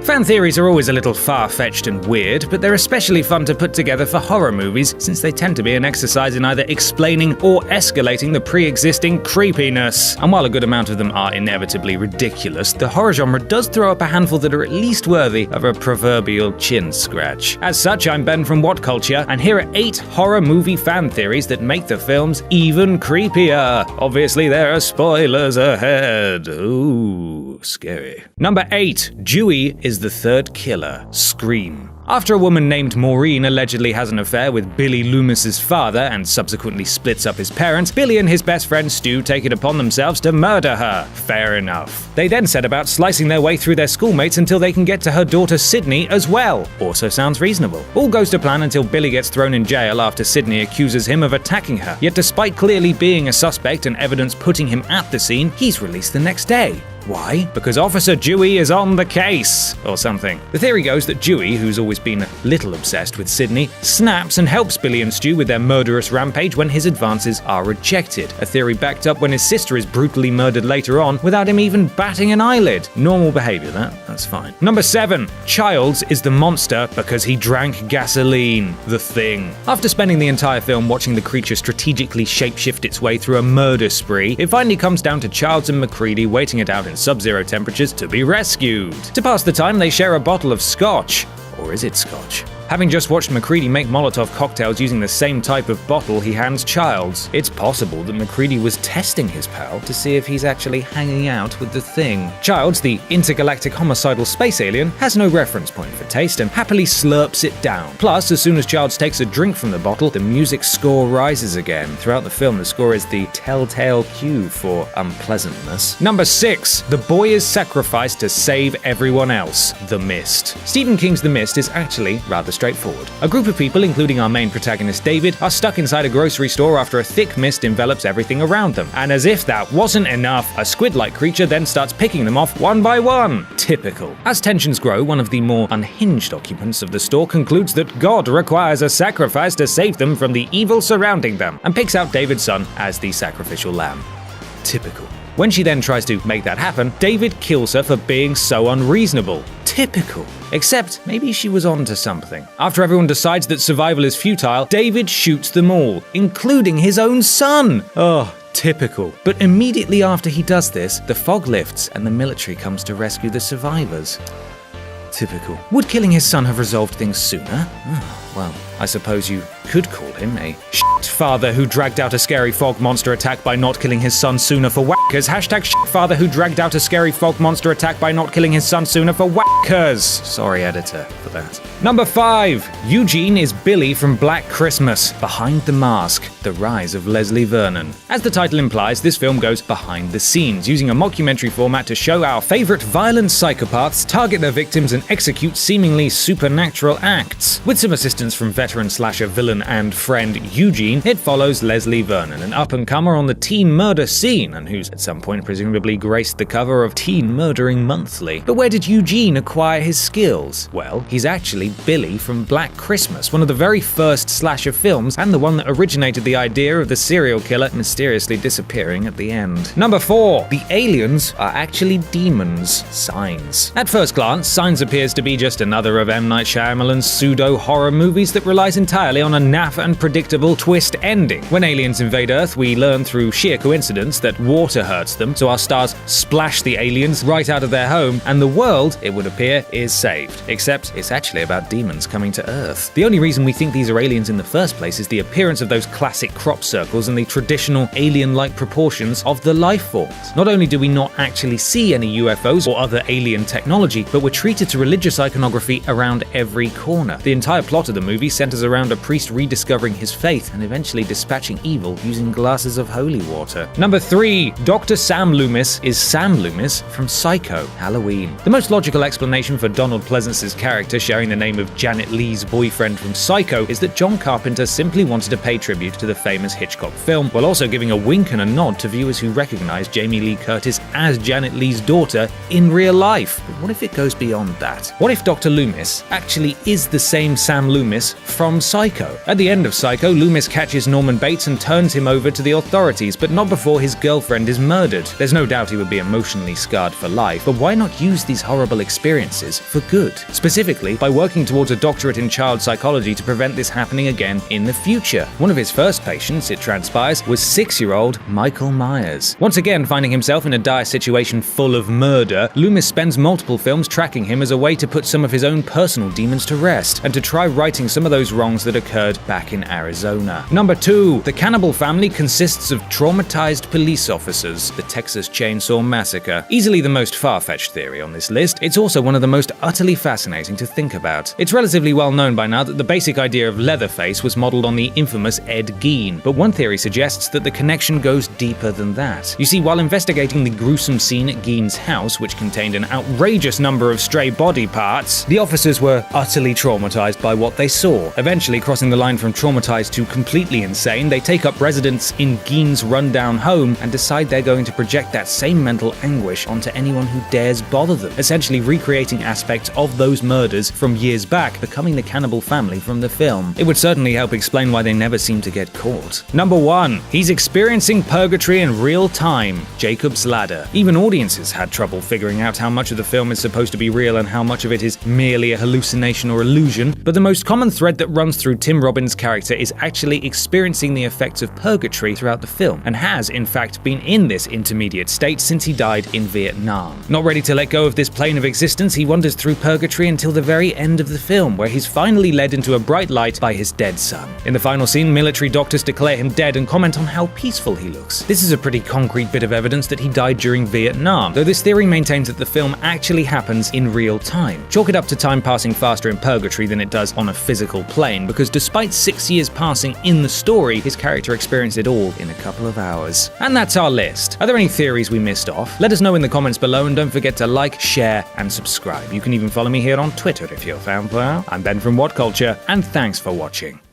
Fan theories are always a little far-fetched and weird, but they're especially fun to put together for horror movies since they tend to be an exercise in either explaining or escalating the pre-existing creepiness. And while a good amount of them are inevitably ridiculous, the horror genre does throw up a handful that are at least worthy of a proverbial chin scratch. As such, I'm Ben from What Culture, and here are 8 horror movie fan theories that make the films even creepier. Obviously, there are spoilers ahead. Ooh, scary. Number 8. Dewey is the third killer. Scream. After a woman named Maureen allegedly has an affair with Billy Loomis's father and subsequently splits up his parents, Billy and his best friend Stu take it upon themselves to murder her. Fair enough. They then set about slicing their way through their schoolmates until they can get to her daughter Sydney as well. Also sounds reasonable. All goes to plan until Billy gets thrown in jail after Sydney accuses him of attacking her. Yet despite clearly being a suspect and evidence putting him at the scene, he's released the next day. Why? Because Officer Dewey is on the case, or something. The theory goes that Dewey, who's always been a little obsessed with Sydney, snaps and helps Billy and Stu with their murderous rampage when his advances are rejected. A theory backed up when his sister is brutally murdered later on without him even batting an eyelid. Normal behavior, that's fine. Number 7. Childs is the monster because he drank gasoline. The Thing. After spending the entire film watching the creature strategically shapeshift its way through a murder spree, it finally comes down to Childs and MacReady waiting it out in sub-zero temperatures to be rescued. To pass the time, they share a bottle of scotch. Or is it scotch? Having just watched MacReady make Molotov cocktails using the same type of bottle he hands Childs, it's possible that MacReady was testing his pal to see if he's actually hanging out with the Thing. Childs, the intergalactic homicidal space alien, has no reference point for taste and happily slurps it down. Plus, as soon as Childs takes a drink from the bottle, the music score rises again. Throughout the film, the score is the telltale cue for unpleasantness. Number 6. The boy is sacrificed to save everyone else. The Mist. Stephen King's The Mist is actually rather straightforward. A group of people, including our main protagonist David, are stuck inside a grocery store after a thick mist envelops everything around them. And as if that wasn't enough, a squid-like creature then starts picking them off one by one. Typical. As tensions grow, one of the more unhinged occupants of the store concludes that God requires a sacrifice to save them from the evil surrounding them, and picks out David's son as the sacrificial lamb. Typical. When she then tries to make that happen, David kills her for being so unreasonable. Typical. Except maybe she was onto something. After everyone decides that survival is futile, David shoots them all, including his own son. Oh, typical. But immediately after he does this, the fog lifts and the military comes to rescue the survivors. Typical. Would killing his son have resolved things sooner? Well, I suppose you could call him a father who dragged out a scary fog monster attack by not killing his son sooner for whackers. Hashtag father who dragged out a scary fog monster attack by not killing his son sooner for whackers. Sorry, editor, for that. Number 5. Eugene is Billy from Black Christmas. Behind the Mask. The Rise of Leslie Vernon. As the title implies, this film goes behind the scenes, using a mockumentary format to show our favorite violent psychopaths target their victims and execute seemingly supernatural acts. With some assistance from veteran slasher villain and friend Eugene, it follows Leslie Vernon, an up-and-comer on the teen murder scene, and who's at some point presumably graced the cover of Teen Murdering Monthly. But where did Eugene acquire his skills? Well, he's actually Billy from Black Christmas, one of the very first slasher films, and the one that originated the idea of the serial killer mysteriously disappearing at the end. Number 4. The aliens are actually demons. Signs. At first glance, Signs appears to be just another of M. Night Shyamalan's pseudo-horror movies that relies entirely on a naff and predictable twist ending. When aliens invade Earth, we learn through sheer coincidence that water hurts them, so our stars splash the aliens right out of their home, and the world, it would appear, is saved. Except it's actually about demons coming to Earth. The only reason we think these are aliens in the first place is the appearance of those classic crop circles and the traditional alien-like proportions of the life forms. Not only do we not actually see any UFOs or other alien technology, but we're treated to religious iconography around every corner. The entire plot of the movie centers around a priest rediscovering his faith and eventually dispatching evil using glasses of holy water. Number 3. Dr. Sam Loomis is Sam Loomis from Psycho. Halloween. The most logical explanation for Donald Pleasance's character sharing the name name of Janet Leigh's boyfriend from Psycho is that John Carpenter simply wanted to pay tribute to the famous Hitchcock film, while also giving a wink and a nod to viewers who recognize Jamie Lee Curtis as Janet Leigh's daughter in real life. But what if it goes beyond that? What if Dr. Loomis actually is the same Sam Loomis from Psycho? At the end of Psycho, Loomis catches Norman Bates and turns him over to the authorities, but not before his girlfriend is murdered. There's no doubt he would be emotionally scarred for life, but why not use these horrible experiences for good? Specifically, by working towards a doctorate in child psychology to prevent this happening again in the future. One of his first patients, it transpires, was 6-year-old Michael Myers. Once again, finding himself in a dire situation full of murder, Loomis spends multiple films tracking him as a way to put some of his own personal demons to rest, and to try righting some of those wrongs that occurred back in Arizona. Number 2. The Cannibal Family consists of traumatized police officers. The Texas Chainsaw Massacre. Easily the most far-fetched theory on this list, it's also one of the most utterly fascinating to think about. It's relatively well known by now that the basic idea of Leatherface was modeled on the infamous Ed Gein, but one theory suggests that the connection goes deeper than that. You see, while investigating the gruesome scene at Gein's house, which contained an outrageous number of stray body parts, the officers were utterly traumatized by what they saw. Eventually, crossing the line from traumatized to completely insane, they take up residence in Gein's rundown home and decide they're going to project that same mental anguish onto anyone who dares bother them, essentially recreating aspects of those murders from years back, becoming the Cannibal Family from the film. It would certainly help explain why they never seem to get caught. Number 1. He's experiencing purgatory in real time. Jacob's Ladder. Even audiences had trouble figuring out how much of the film is supposed to be real and how much of it is merely a hallucination or illusion, but the most common thread that runs through Tim Robbins' character is actually experiencing the effects of purgatory throughout the film, and has, in fact, been in this intermediate state since he died in Vietnam. Not ready to let go of this plane of existence, he wanders through purgatory until the very end of the film, where he's finally led into a bright light by his dead son. In the final scene, military doctors declare him dead and comment on how peaceful he looks. This is a pretty concrete bit of evidence that he died during Vietnam, though this theory maintains that the film actually happens in real time. Chalk it up to time passing faster in purgatory than it does on a physical plane, because despite 6 years passing in the story, his character experienced it all in a couple of hours. And that's our list. Are there any theories we missed off? Let us know in the comments below, and don't forget to like, share, and subscribe. You can even follow me here on Twitter if you're a fan player. I'm Ben from What Culture, and thanks for watching.